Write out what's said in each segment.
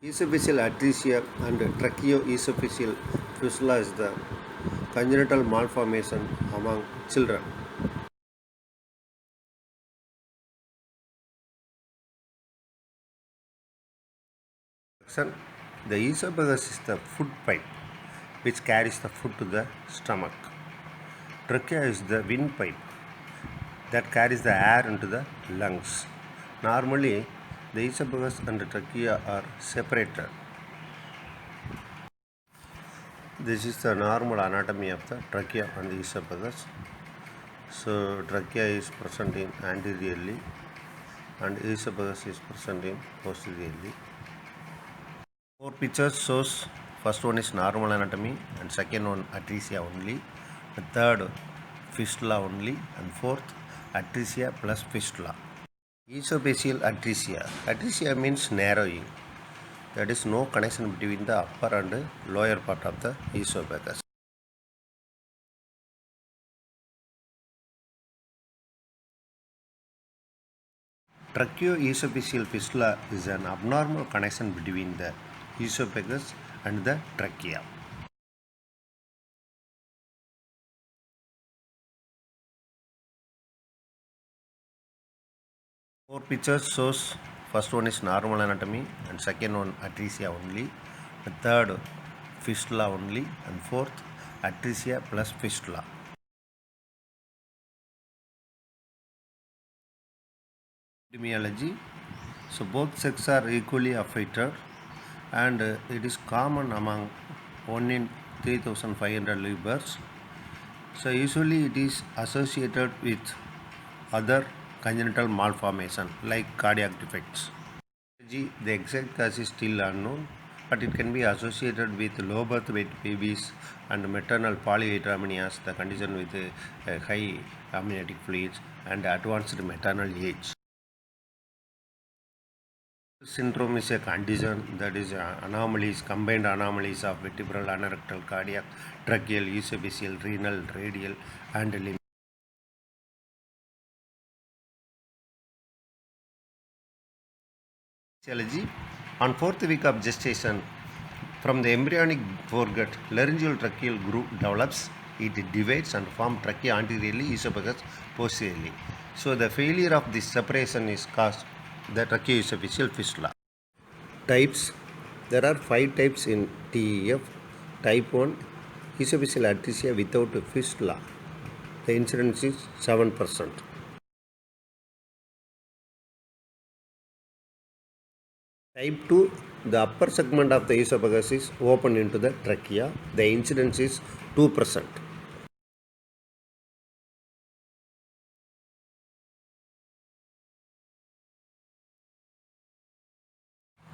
Esophageal atresia and tracheoesophageal fistula is the congenital malformation among children. The esophagus is the food pipe which carries the food to the stomach. Trachea is the windpipe that carries the air into the lungs. Normally, the esophagus and the trachea are separated. This is the normal anatomy of the trachea and the esophagus. So, trachea is present in anteriorly and esophagus is present in posteriorly. Four pictures shows first one is normal anatomy and second one atresia only, the third fistula only and fourth atresia plus fistula. Esophageal atresia. Atresia means narrowing. There is no connection between the upper and lower part of the esophagus. Tracheoesophageal fistula is an abnormal connection between the esophagus and the trachea. Four pictures shows first one is normal anatomy and second one atresia only, the third fistula only and fourth atresia plus fistula. Epidemiology. So both sexes are equally affected and it is common among 1 in 3,500 live births. So usually it is associated with other congenital malformation like cardiac defects. The exact cause is still unknown, but it can be associated with low birth weight babies and maternal polyhydramnios, the condition with high amniotic fluids and advanced maternal age. Syndrome is a condition that is anomalies, combined anomalies of vertebral, anorectal, cardiac, tracheal, esophageal, renal, radial and limb. Physiology. On fourth week of gestation, from the embryonic foregut, laryngeal tracheal groove develops. It divides and forms trachea anteriorly, esophagus posteriorly. So the failure of this separation is caused the tracheoesophageal fistula. Types. There are 5 types in TEF. Type 1, esophageal atresia without fistula. The incidence is 7%. Type 2, the upper segment of the esophagus is open into the trachea. The incidence is 2%.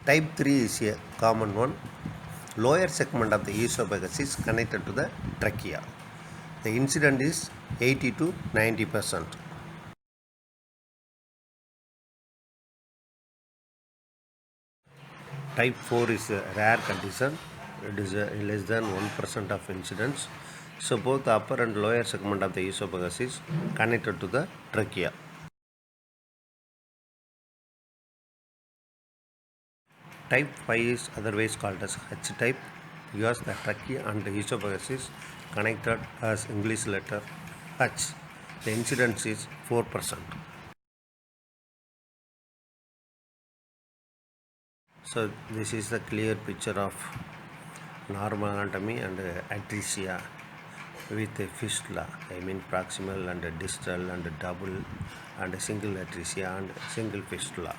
Type 3 is a common one. Lower segment of the esophagus is connected to the trachea. The incidence is 80 to 90%. Type 4 is a rare condition. It is less than 1% of incidence. So both the upper and lower segment of the esophagus is connected to the trachea. Type 5 is otherwise called as H type because the trachea and the esophagus is connected as English letter H. The incidence is 4%. So this is the clear picture of normal anatomy and atresia with a fistula. I mean proximal and distal and double and single atresia and single fistula.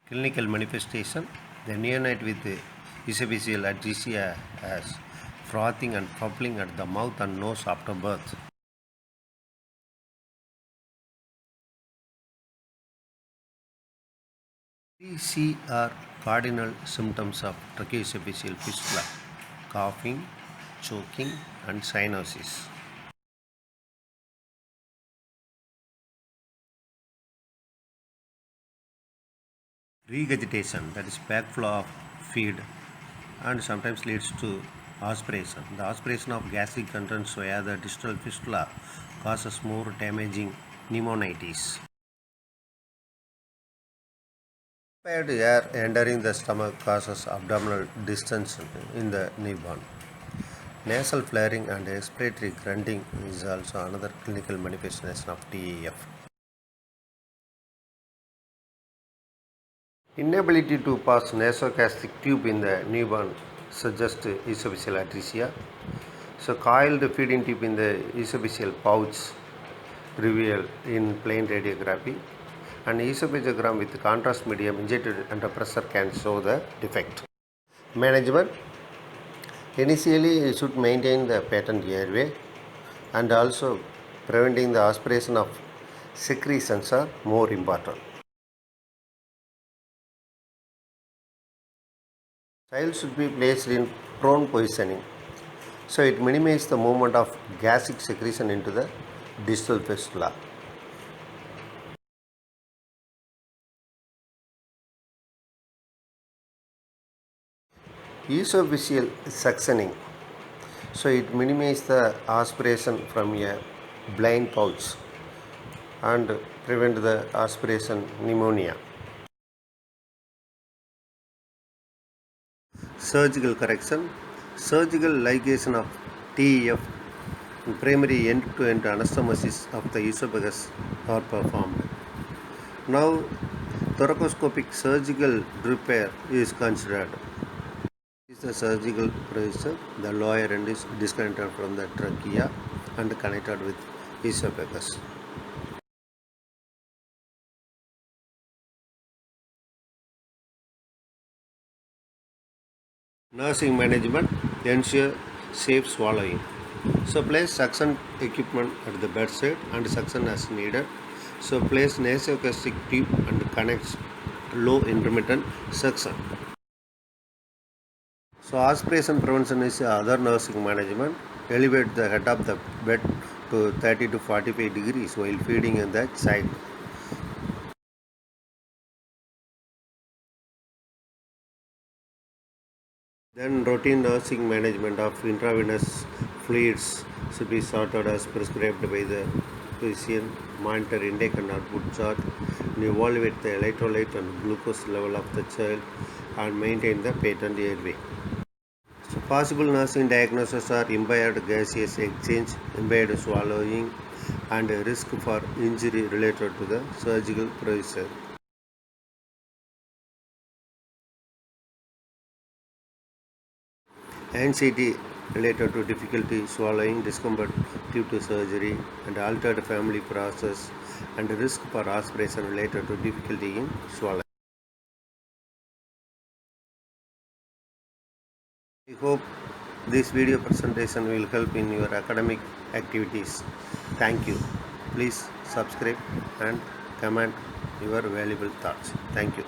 Clinical manifestation. The neonate with esophageal atresia has frothing and bubbling at the mouth and nose after birth. These are cardinal symptoms of tracheoesophageal fistula: coughing, choking and cyanosis. Regurgitation, that is backflow of feed and sometimes leads to aspiration. The aspiration of gastric contents via the distal fistula causes more damaging pneumonitis. Expired air entering the stomach causes abdominal distension in the newborn. Nasal flaring and expiratory grunting is also another clinical manifestation of TEF. Inability to pass nasogastric tube in the newborn suggests esophageal atresia. So, coiled feeding tube in the esophageal pouch revealed in plain radiography, and esophagogram with contrast medium injected under pressure can show the defect. Management: initially you should maintain the patent airway, and also preventing the aspiration of secretions are more important. Child should be placed in prone positioning, so it minimizes the movement of gastric secretion into the distal fistula. Esophageal suctioning, so it minimizes the aspiration from a blind pouch and prevent the aspiration pneumonia. Surgical correction: surgical ligation of TEF and primary end-to-end anastomosis of the esophagus are performed. Now, thoracoscopic surgical repair is considered. This is the surgical procedure. The lower end is disconnected from the trachea and connected with esophagus. Nursing management: ensure safe swallowing. So place suction equipment at the bedside and suction as needed. So place nasogastric tube and connect low intermittent suction. So aspiration prevention is other nursing management. Elevate the head of the bed to 30 to 45 degrees while feeding the child. Then routine nursing management of intravenous fluids should be sorted as prescribed by the physician. Monitor intake and output chart, and evaluate the electrolyte and glucose level of the child, and maintain the patent airway. So possible nursing diagnoses are impaired gaseous exchange, impaired swallowing, and a risk for injury related to the surgical procedure. Anxiety related to difficulty swallowing, discomfort due to surgery, and altered family process, and risk for aspiration related to difficulty in swallowing. I hope this video presentation will help in your academic activities. Thank you. Please subscribe and comment your valuable thoughts. Thank you.